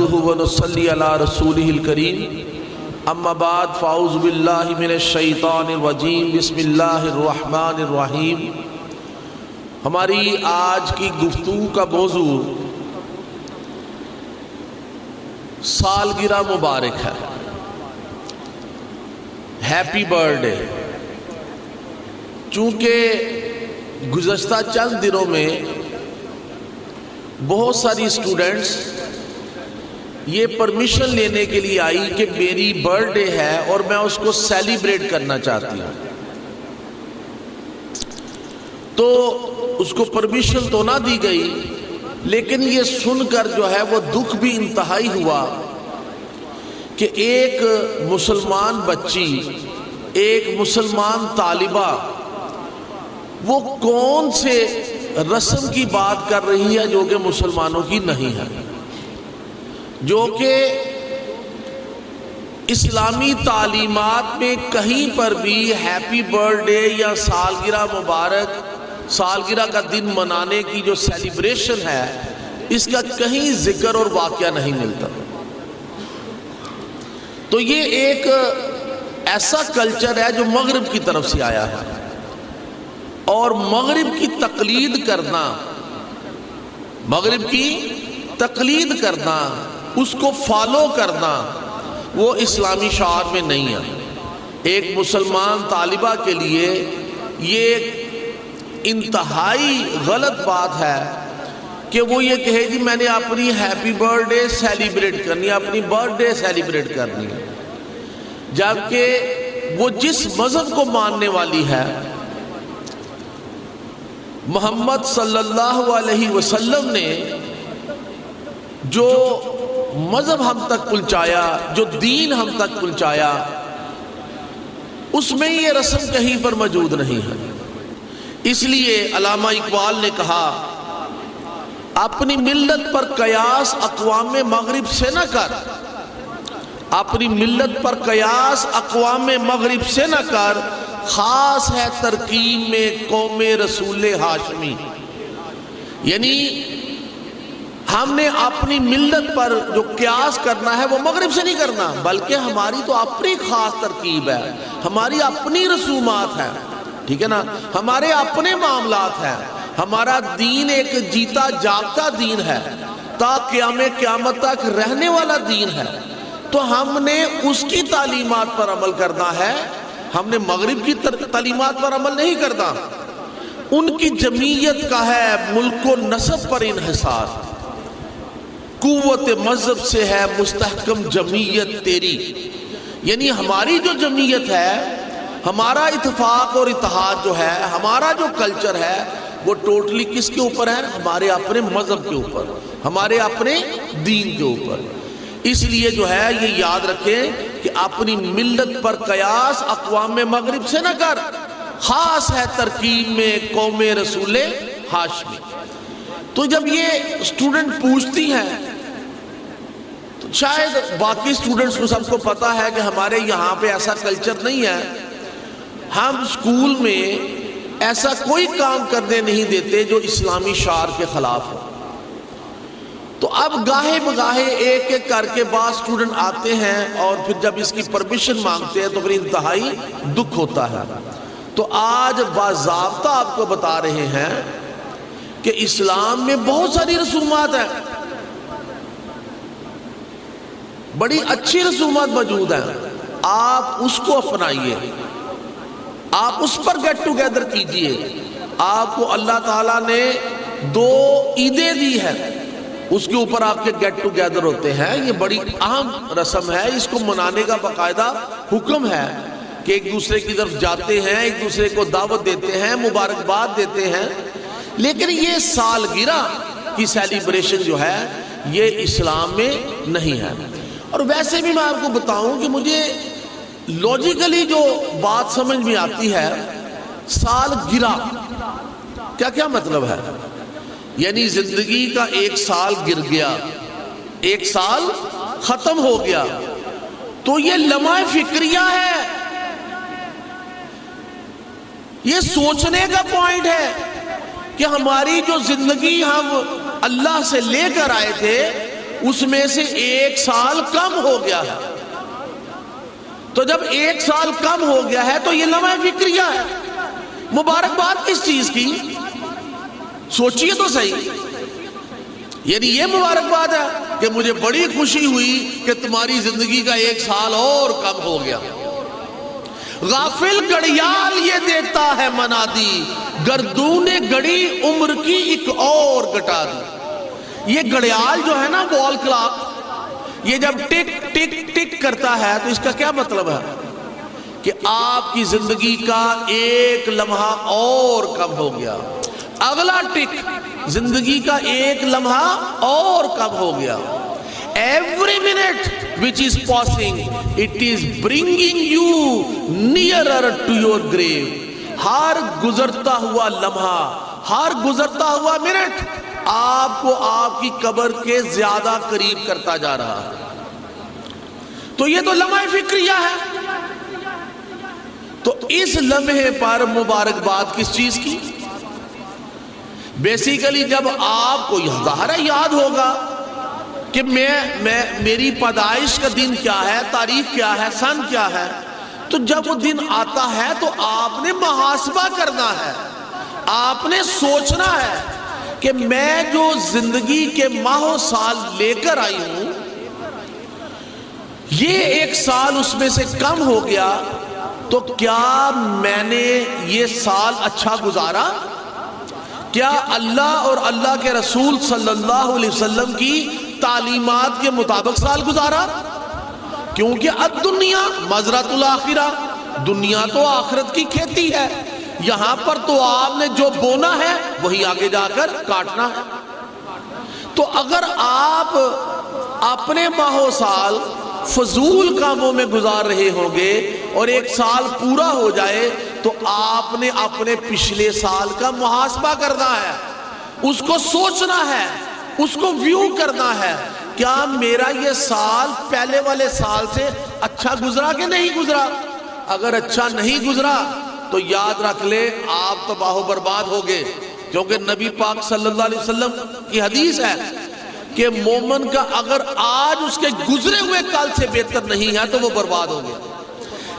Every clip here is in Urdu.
ونصلی علی رسولہ الکریم اما بعد فاعوذ باللہ من الشیطان الرجیم بسم اللہ الرحمن الرحیم۔ ہماری آج کی گفتگو کا موضوع سالگرہ مبارک ہے، ہیپی برتھ ڈے۔ چونکہ گزشتہ چند دنوں میں بہت ساری اسٹوڈنٹس یہ پرمیشن لینے کے لیے آئی کہ میری برتھ ڈے ہے اور میں اس کو سیلیبریٹ کرنا چاہتی ہوں، تو اس کو پرمیشن تو نہ دی گئی، لیکن یہ سن کر جو ہے وہ دکھ بھی انتہائی ہوا کہ ایک مسلمان بچی، ایک مسلمان طالبہ وہ کون سے رسم کی بات کر رہی ہے جو کہ مسلمانوں کی نہیں ہے، جو کہ اسلامی تعلیمات میں کہیں پر بھی ہیپی برتھ ڈے یا سالگرہ مبارک، سالگرہ کا دن منانے کی جو سیلیبریشن ہے اس کا کہیں ذکر اور واقعہ نہیں ملتا۔ تو یہ ایک ایسا کلچر ہے جو مغرب کی طرف سے آیا ہے، اور مغرب کی تقلید کرنا، مغرب کی تقلید کرنا، اس کو فالو کرنا وہ اسلامی شعار میں نہیں ہے۔ ایک مسلمان طالبہ کے لیے یہ انتہائی غلط بات ہے کہ وہ یہ کہے جی میں نے اپنی ہیپی برتھ ڈے سیلیبریٹ کرنی ہے، اپنی برتھ ڈے سیلیبریٹ کرنی ہے، جبکہ وہ جس مذہب کو ماننے والی ہے، محمد صلی اللہ علیہ وسلم نے جو مذہب ہم تک پہنچایا، جو دین ہم تک پہنچایا، اس میں یہ رسم کہیں پر موجود نہیں ہے۔ اس لیے علامہ اقبال نے کہا اپنی ملت پر قیاس اقوام مغرب سے نہ کر، اپنی ملت پر قیاس اقوام مغرب سے نہ کر، خاص ہے ترکیب میں قوم رسول ہاشمی۔ یعنی ہم نے اپنی ملت پر جو قیاس کرنا ہے وہ مغرب سے نہیں کرنا، بلکہ ہماری تو اپنی خاص ترکیب ہے، ہماری اپنی رسومات ہیں، ٹھیک ہے نا، ہمارے اپنے معاملات ہیں۔ ہمارا دین ایک جیتا جاگتا دین ہے، تا قیامت تک رہنے والا دین ہے، تو ہم نے اس کی تعلیمات پر عمل کرنا ہے، ہم نے مغرب کی تعلیمات پر عمل نہیں کرنا۔ ان کی جمعیت کا ہے ملک و نسب پر انحصار، قوت مذہب سے ہے مستحکم جمعیت تیری۔ یعنی ہماری جو جمعیت ہے، ہمارا اتفاق اور اتحاد جو ہے، ہمارا جو کلچر ہے، وہ ٹوٹلی کس کے اوپر ہے؟ ہمارے اپنے مذہب کے اوپر، ہمارے اپنے دین کے اوپر۔ اس لیے جو ہے یہ یاد رکھیں کہ اپنی ملت پر قیاس اقوام مغرب سے نہ کر، خاص ہے ترکیب میں قوم رسول ہاشمی۔ تو جب یہ اسٹوڈنٹ پوچھتی ہیں تو شاید باقی اسٹوڈنٹس کو سب کو پتا ہے کہ ہمارے یہاں پہ ایسا کلچر نہیں ہے، ہم اسکول میں ایسا کوئی کام کرنے نہیں دیتے جو اسلامی شعار کے خلاف ہو۔ تو اب گاہے بگاہے ایک ایک کر کے بعض اسٹوڈنٹ آتے ہیں اور پھر جب اس کی پرمیشن مانگتے ہیں تو پھر انتہائی دکھ ہوتا ہے۔ تو آج باضابطہ آپ کو بتا رہے ہیں کہ اسلام میں بہت ساری رسومات ہیں، بڑی اچھی رسومات موجود ہیں، آپ اس کو اپنائیے، آپ اس پر گیٹ ٹوگیدر کیجئے۔ آپ کو اللہ تعالیٰ نے 2 عیدیں دی ہیں، اس کے اوپر آپ کے گیٹ ٹوگیدر ہوتے ہیں، یہ بڑی اہم رسم ہے، اس کو منانے کا باقاعدہ حکم ہے کہ ایک دوسرے کی طرف جاتے ہیں، ایک دوسرے کو دعوت دیتے ہیں، مبارکباد دیتے ہیں۔ لیکن یہ سالگرہ کی سیلیبریشن جو ہے یہ اسلام میں نہیں ہے۔ اور ویسے بھی میں آپ کو بتاؤں کہ مجھے لوجیکلی جو بات سمجھ میں آتی ہے، سالگرہ کیا کیا مطلب ہے؟ یعنی زندگی کا ایک سال گر گیا، ایک سال ختم ہو گیا، تو یہ لمحہ فکریہ ہے، یہ سوچنے کا پوائنٹ ہے کہ ہماری جو زندگی ہم اللہ سے لے کر آئے تھے اس میں سے 1 سال کم ہو گیا ہے. تو جب 1 سال کم ہو گیا ہے تو یہ لمحہ فکریہ ہے. مبارکباد کس چیز کی؟ سوچئے تو صحیح. یعنی یہ مبارکباد ہے کہ مجھے بڑی خوشی ہوئی کہ تمہاری زندگی کا 1 سال اور کم ہو گیا. غافل گھڑیال یہ دیتا ہے منادی، گردون گھڑی عمر کی ایک اور گٹا دی. یہ گھڑیال جو ہے نا، وال کلاک، یہ جب ٹک ٹک ٹک کرتا ہے تو اس کا کیا مطلب ہے؟ کہ آپ کی زندگی کا 1 لمحہ اور کم ہو گیا. اگلا ٹک، زندگی کا 1 لمحہ اور کم ہو گیا. Every minute which is passing, it is bringing you nearer to your grave. ہر گزرتا ہوا لمحہ، ہر گزرتا ہوا منٹ آپ کو آپ کی قبر کے زیادہ قریب کرتا جا رہا ہے. تو یہ تو لمحہ فکریہ ہے. تو اس لمحے پر مبارکباد کس چیز کی؟ بیسیکلی جب آپ کو ظاہر یاد ہوگا کہ میری پیدائش کا دن کیا ہے، تاریخ کیا ہے، سن کیا ہے، تو جب وہ دن آتا ہے تو آپ نے محاسبہ کرنا ہے. آپ نے سوچنا ہے کہ میں جو زندگی کے ماہ و سال لے کر آئی ہوں، یہ 1 سال اس میں سے کم ہو گیا، تو کیا میں نے یہ سال اچھا گزارا؟ کیا اللہ اور اللہ کے رسول صلی اللہ علیہ وسلم کی تعلیمات کے مطابق سال گزارا؟ کیونکہ الدنیا مزرعۃ الآخرہ، دنیا تو آخرت کی کھیتی ہے. یہاں پر تو آپ نے جو بونا ہے وہی آگے جا کر کاٹنا ہے. تو اگر آپ اپنے ماہ و سال فضول کاموں میں گزار رہے ہوں گے اور 1 سال پورا ہو جائے تو آپ نے اپنے پچھلے سال کا محاسبہ کرنا ہے، اس کو سوچنا ہے، اس کو ویو کرنا ہے. کیا میرا یہ سال پہلے والے سال سے اچھا گزرا کہ نہیں گزرا؟ اگر اچھا نہیں گزرا تو یاد رکھ لے آپ تباہ و برباد ہو گئے. کیونکہ نبی پاک صلی اللہ علیہ وسلم کی حدیث ہے کہ مومن کا اگر آج اس کے گزرے ہوئے کل سے بہتر نہیں ہے تو وہ برباد ہو گیا.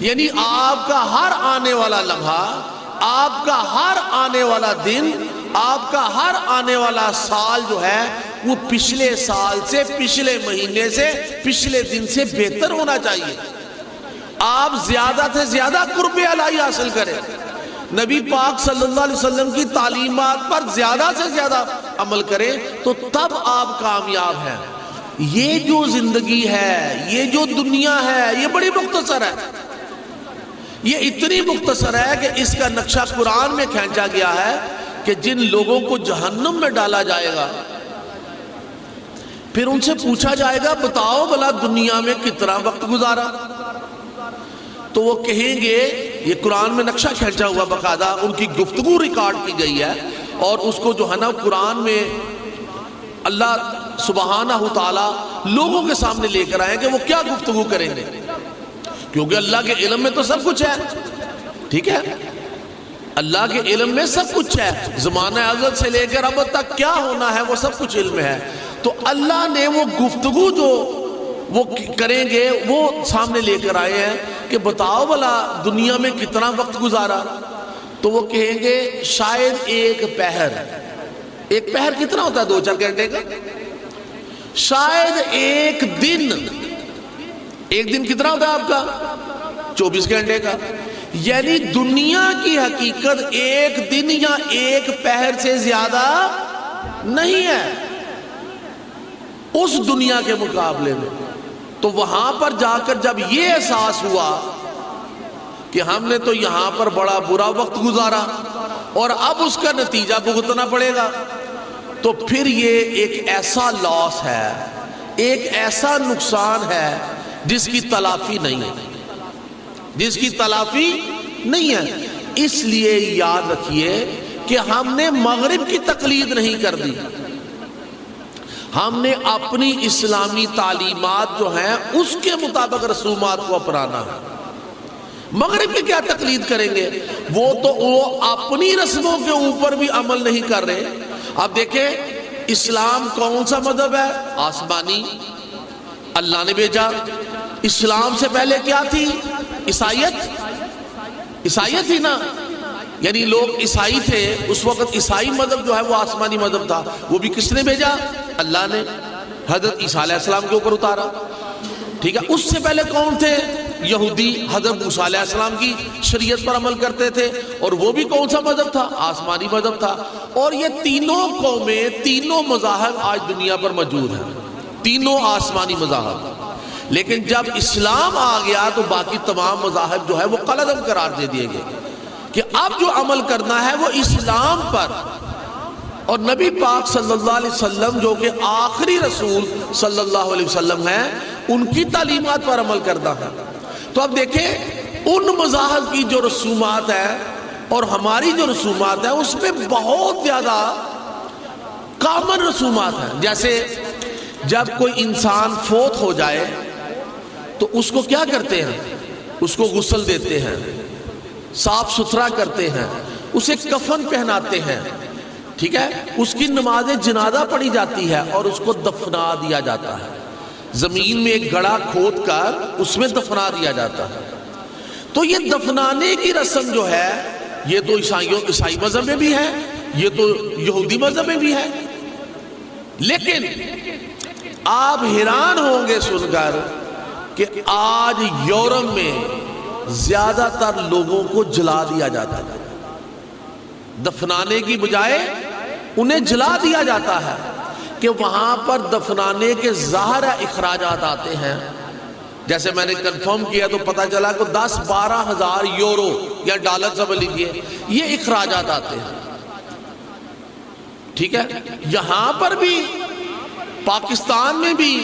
یعنی آپ کا ہر آنے والا لمحہ، آپ کا ہر آنے والا دن، آپ کا ہر آنے والا سال جو ہے وہ پچھلے سال سے، پچھلے مہینے سے، پچھلے دن سے بہتر ہونا چاہیے. آپ زیادہ سے زیادہ قرب الہی حاصل کریں، نبی پاک صلی اللہ علیہ وسلم کی تعلیمات پر زیادہ سے زیادہ عمل کریں، تو تب آپ کامیاب ہیں. یہ جو زندگی ہے، یہ جو دنیا ہے، یہ بڑی مختصر ہے. یہ اتنی مختصر ہے کہ اس کا نقشہ قرآن میں کھینچا گیا ہے کہ جن لوگوں کو جہنم میں ڈالا جائے گا، پھر ان سے پوچھا جائے گا بتاؤ بھلا دنیا میں کتنا وقت گزارا؟ تو وہ کہیں گے، یہ قرآن میں نقشہ کھینچا ہوا باقاعدہ، ان کی گفتگو ریکارڈ کی گئی ہے، اور اس کو جو ہے نا قرآن میں اللہ سبحانہ تعالیٰ لوگوں کے سامنے لے کر آئے کہ وہ کیا گفتگو کریں گے. کیونکہ اللہ کے علم میں تو سب کچھ ہے. ٹھیک ہے، اللہ کے علم میں سب کچھ ہے، زمانہ ازل سے لے کر اب تک کیا ہونا ہے وہ سب کچھ علم ہے. تو اللہ نے وہ گفتگو جو وہ کریں گے وہ سامنے لے کر آئے ہیں کہ بتاؤ بھلا دنیا میں کتنا وقت گزارا؟ تو وہ کہیں گے شاید 1 پہر. 1 پہر کتنا ہوتا ہے؟ 2-4 گھنٹے کا. شاید 1 دن، 1 دن کتنا ہوتا ہے آپ کا؟ 24 گھنٹے کا. یعنی دنیا کی حقیقت 1 دن یا 1 پہر سے زیادہ نہیں ہے اس دنیا کے مقابلے میں. تو وہاں پر جا کر جب یہ احساس ہوا کہ ہم نے تو یہاں پر بڑا برا وقت گزارا اور اب اس کا نتیجہ بھگتنا پڑے گا، تو پھر یہ ایک ایسا لاس ہے، ایک ایسا نقصان ہے جس کی تلافی نہیں ہے، جس کی تلافی نہیں ہے. اس لیے یاد رکھیے کہ ہم نے مغرب کی تقلید نہیں کر دی، ہم نے اپنی اسلامی تعلیمات جو ہیں اس کے مطابق رسومات کو اپنانا ہے. مغرب کی کیا تقلید کریں گے؟ وہ اپنی رسموں کے اوپر بھی عمل نہیں کر رہے. آپ دیکھیں اسلام کون سا مذہب ہے؟ آسمانی، اللہ نے بھیجا۔ اسلام سے پہلے کیا تھی؟ عیسائیت تھی نا، یعنی لوگ عیسائی تھے اس وقت۔ عیسائی مذہب جو ہے وہ آسمانی مذہب تھا، وہ بھی کس نے بھیجا؟ اللہ نے حضرت عیسیٰ علیہ السلام کے اوپر اتارا، ٹھیک ہے۔ اس سے پہلے کون تھے؟ یہودی، حضرت موسیٰ علیہ السلام کی شریعت پر عمل کرتے تھے، اور وہ بھی کون سا مذہب تھا؟ آسمانی مذہب تھا۔ اور یہ تینوں قومیں، تینوں مذاہب آج دنیا پر موجود ہیں، تینوں آسمانی مذاہب۔ لیکن جب اسلام آ گیا تو باقی تمام مذاہب جو ہے وہ قلعدم قرار دے دیے گئے کہ اب جو عمل کرنا ہے وہ اسلام پر، اور نبی پاک صلی اللہ علیہ وسلم جو کہ آخری رسول صلی اللہ علیہ وسلم ہیں، ان کی تعلیمات پر عمل کرنا ہے۔ تو اب دیکھیں ان مذاہب کی جو رسومات ہیں اور ہماری جو رسومات ہیں اس میں بہت زیادہ کامن رسومات ہیں۔ جیسے جب کوئی انسان فوت ہو جائے تو اس کو کیا کرتے ہیں؟ اس کو غسل دیتے ہیں، صاف ستھرا کرتے ہیں، اسے کفن پہناتے ہیں، ٹھیک ہے، اس کی نماز جنازہ پڑھی جاتی ہے اور اس کو دفنا دیا جاتا ہے۔ زمین میں ایک گڑھا کھود کر اس میں دفنا دیا جاتا ہے۔ تو یہ دفنانے کی رسم جو ہے یہ تو عیسائی مذہب میں بھی ہے، یہ تو یہودی مذہب میں بھی ہے۔ لیکن آپ حیران ہوں گے سن کر کہ آج یورپ میں زیادہ تر لوگوں کو جلا دیا جاتا ہے، دفنانے کی بجائے انہیں جلا دیا جاتا ہے کہ وہاں پر دفنانے کے ظاہر اخراجات آتے ہیں۔ جیسے میں نے کنفرم کیا تو پتہ چلا کہ 10-12 ہزار یورو یا ڈالر سمجھ لیجیے یہ اخراجات آتے ہیں، ٹھیک ہے۔ یہاں پر بھی، پاکستان میں بھی،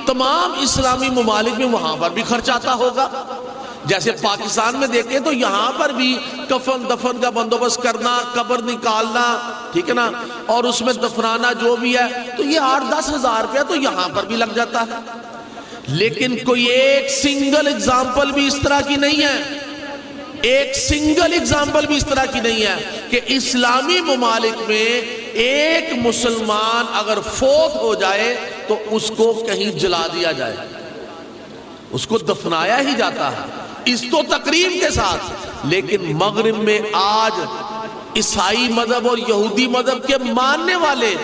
تمام اسلامی ممالک میں وہاں پر بھی خرچ آتا ہوگا۔ جیسے پاکستان میں دیکھیں تو یہاں پر بھی کفن دفن کا بندوبست کرنا، قبر نکالنا، ٹھیک ہے نا، اور اس میں دفنانا جو بھی ہے، تو یہ 8-10 ہزار روپیہ تو یہاں پر بھی لگ جاتا ہے۔ لیکن کوئی ایک سنگل اگزامپل بھی اس طرح کی نہیں ہے، ایک سنگل اگزامپل بھی اس طرح کی نہیں ہے کہ اسلامی ممالک میں ایک مسلمان اگر فوت ہو جائے تو اس کو کہیں جلا دیا جائے، اس کو دفنایا ہی جاتا ہے اس تو تقریب کے ساتھ۔ لیکن مغرب میں آج عیسائی مذہب اور یہودی مذہب کے ماننے والے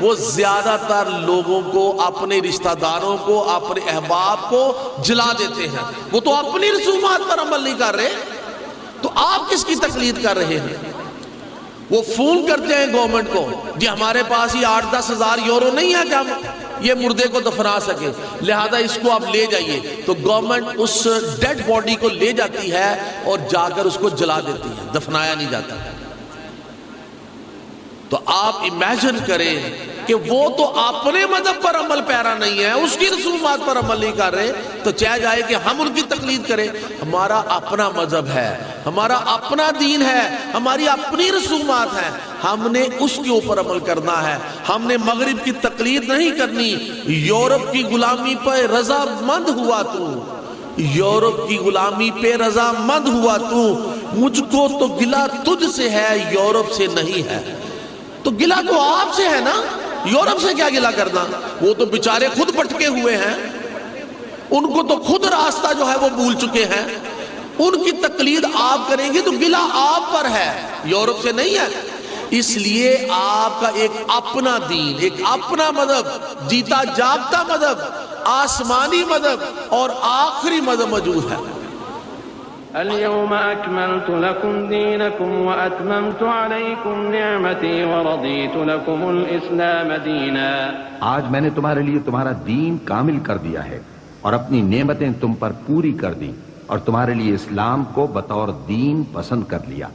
وہ زیادہ تر لوگوں کو، اپنے رشتہ داروں کو، اپنے احباب کو جلا دیتے ہیں۔ وہ تو اپنی رسومات پر عمل نہیں کر رہے، تو آپ کس کی تقلید کر رہے ہیں؟ وہ فون کرتے ہیں گورنمنٹ کو، جی ہمارے پاس یہ 8-10 ہزار یورو نہیں ہے کہ ہم یہ مردے کو دفنا سکے، لہذا اس کو آپ لے جائیے۔ تو گورنمنٹ اس ڈیڈ باڈی کو لے جاتی ہے اور جا کر اس کو جلا دیتی ہے، دفنایا نہیں جاتا۔ تو آپ امیجن کریں کہ وہ تو اپنے مذہب پر عمل پیرا نہیں ہے، اس کی رسومات پر عمل نہیں کر رہے، تو چاہ جائے کہ ہم ان کی تقلید کریں۔ ہمارا اپنا مذہب ہے، ہمارا اپنا دین ہے، ہماری اپنی رسومات ہیں، ہم نے اس کے اوپر عمل کرنا ہے۔ ہم نے مغرب کی تقلید نہیں کرنی۔ یورپ کی غلامی پہ رضا مند ہوا تو، یورپ کی غلامی پہ رضا مند ہوا تو، مجھ کو تو گلہ تجھ سے ہے، یورپ سے نہیں ہے۔ تو گلہ تو آپ سے ہے نا، یورپ سے کیا گلہ کرنا؟ وہ تو بیچارے خود بھٹکے ہوئے ہیں، ان کو تو خود راستہ جو ہے وہ بھول چکے ہیں۔ ان کی تقلید آپ کریں گے تو گلہ آپ پر ہے، یورپ سے نہیں ہے۔ اس لیے آپ کا ایک اپنا دین، ایک اپنا مذہب، جیتا جاگتا مذہب، آسمانی مذہب اور آخری مذہب موجود ہے۔ اليوم أكملت لكم دينكم وأتممت عليكم نعمتي ورضيت لكم الإسلام دينا۔ آج میں نے تمہارے لیے تمہارا دین کامل کر دیا ہے اور اپنی نعمتیں تم پر پوری کر دی، اور تمہارے لیے اسلام کو بطور دین پسند کر لیا۔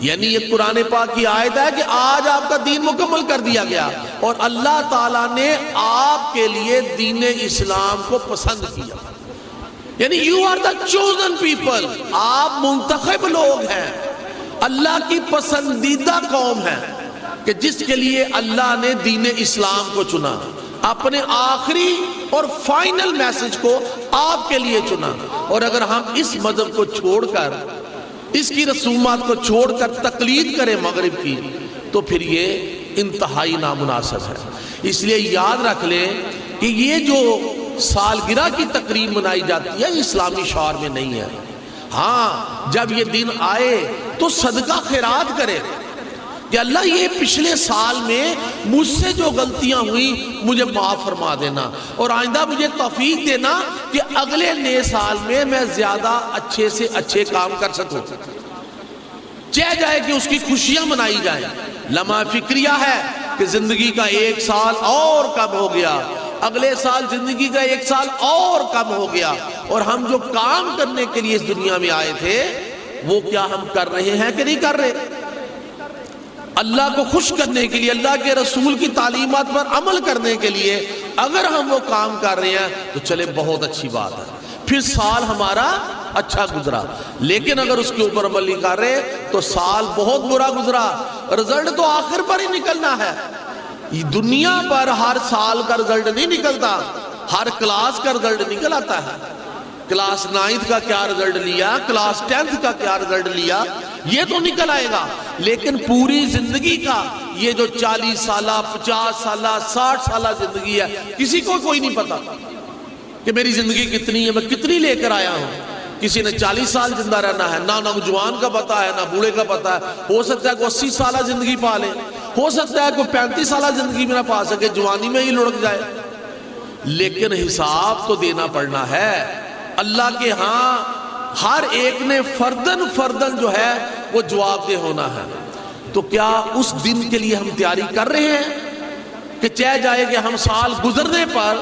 یعنی یہ قرآن پاک کی آیت ہے کہ آج آپ کا دین مکمل کر دیا گیا، اور اللہ تعالیٰ نے آپ کے لیے دین اسلام کو پسند کیا۔ یعنی you are the chosen people، آپ منتخب لوگ ہیں، اللہ کی پسندیدہ قوم ہے کہ جس کے لیے اللہ نے دین اسلام کو چنا، اپنے آخری اور فائنل میسج کو آپ کے لیے چنا۔ اور اگر ہم اس مذہب کو چھوڑ کر، اس کی رسومات کو چھوڑ کر تقلید کریں مغرب کی، تو پھر یہ انتہائی نامناسب ہے۔ اس لیے یاد رکھ لیں کہ یہ جو سالگرہ کی تقریب منائی جاتی ہے اسلامی شعار میں نہیں ہے۔ ہاں جب یہ دن آئے تو صدقہ خیرات کرے کہ اللہ یہ پچھلے سال میں مجھ سے جو غلطیاں ہوئی مجھے معاف فرما دینا، اور آئندہ مجھے توفیق دینا کہ اگلے نئے سال میں زیادہ اچھے سے اچھے کام کر سکوں۔ چاہ جائے کہ اس کی خوشیاں منائی جائیں۔ لمحہ فکریہ ہے کہ زندگی کا ایک سال اور کم ہو گیا، اگلے سال زندگی کا ایک سال اور کم ہو گیا، اور ہم جو کام کرنے کے لیے اس دنیا میں آئے تھے وہ کیا ہم کر رہے ہیں کہ نہیں کر رہے؟ اللہ کو خوش کرنے کے لیے، اللہ کے رسول کی تعلیمات پر عمل کرنے کے لیے اگر ہم وہ کام کر رہے ہیں تو چلے بہت اچھی بات ہے، پھر سال ہمارا اچھا گزرا۔ لیکن اگر اس کے اوپر عمل نہیں کر رہے تو سال بہت برا گزرا، رزلٹ تو آخر پر ہی نکلنا ہے۔ دنیا پر ہر سال کا رزلٹ نہیں نکلتا، ہر کلاس کا رزلٹ نکل آتا ہے۔ کلاس 9 کا کیا رزلٹ لیا، کلاس 10 کا کیا رزلٹ لیا، یہ تو نکل آئے گا، لیکن پوری زندگی کا یہ جو 40 سالہ 50 سالہ 60 سالہ زندگی ہے، کسی کو کوئی نہیں پتا کہ میری زندگی کتنی ہے، میں کتنی لے کر آیا ہوں۔ کسی نے 40 سال زندہ رہنا ہے، نہ نوجوان کا پتا ہے نہ بوڑھے کا پتا ہے۔ ہو سکتا ہے کوئی 80 سالہ زندگی پا لے، ہو سکتا ہے کوئی 35 سالہ زندگی میں نہ پا سکے، جوانی میں ہی لڑک جائے۔ لیکن حساب تو دینا پڑنا ہے اللہ کے ہاں، ہر ایک نے فردن جو ہے وہ جواب دہ ہونا ہے۔ تو کیا اس دن کے لیے ہم تیاری کر رہے ہیں کہ چاہ جائے کہ ہم سال گزرنے پر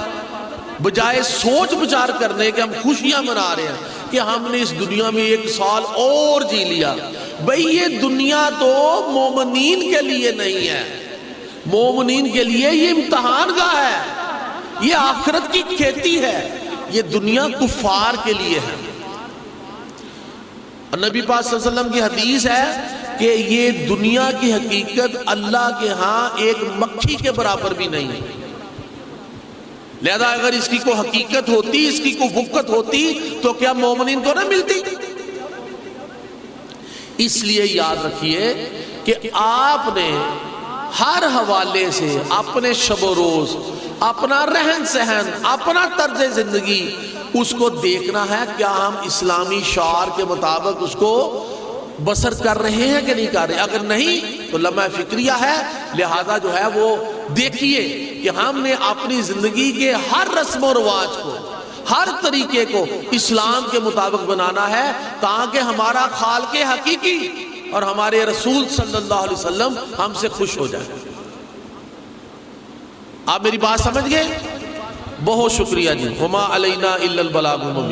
بجائے سوچ بچار کرنے کہ ہم خوشیاں منا رہے ہیں کہ ہم نے اس دنیا میں ایک سال اور جی لیا؟ بھئی یہ دنیا تو مومنین کے لیے نہیں ہے، مومنین کے لیے یہ امتحان گاہ ہے، یہ آخرت کی کھیتی ہے، یہ دنیا کفار کے لیے ہے۔ نبی پاک صلی اللہ علیہ وسلم کی حدیث ہے کہ یہ دنیا کی حقیقت اللہ کے ہاں ایک مکھی کے برابر بھی نہیں ہے، لہذا اگر اس کی کوئی حقیقت ہوتی، اس کی کوئی وقت ہوتی تو کیا مومنین کو نہ ملتی؟ اس لیے یاد رکھیے کہ آپ نے ہر حوالے سے اپنے شب و روز، اپنا رہن سہن، اپنا طرز زندگی اس کو دیکھنا ہے کیا ہم اسلامی شعار کے مطابق اس کو بسر کر رہے ہیں کہ نہیں کر رہے۔ اگر نہیں تو لمحہ فکریہ ہے، لہذا جو ہے وہ دیکھیے کہ ہم نے اپنی زندگی کے ہر رسم و رواج کو، ہر طریقے کو اسلام کے مطابق بنانا ہے تاکہ ہمارا خالق حقیقی اور ہمارے رسول صلی اللہ علیہ وسلم ہم سے خوش ہو جائے۔ آپ میری بات سمجھ گئے؟ بہت شکریہ جی۔ وما علینا الا البلاغ المبین۔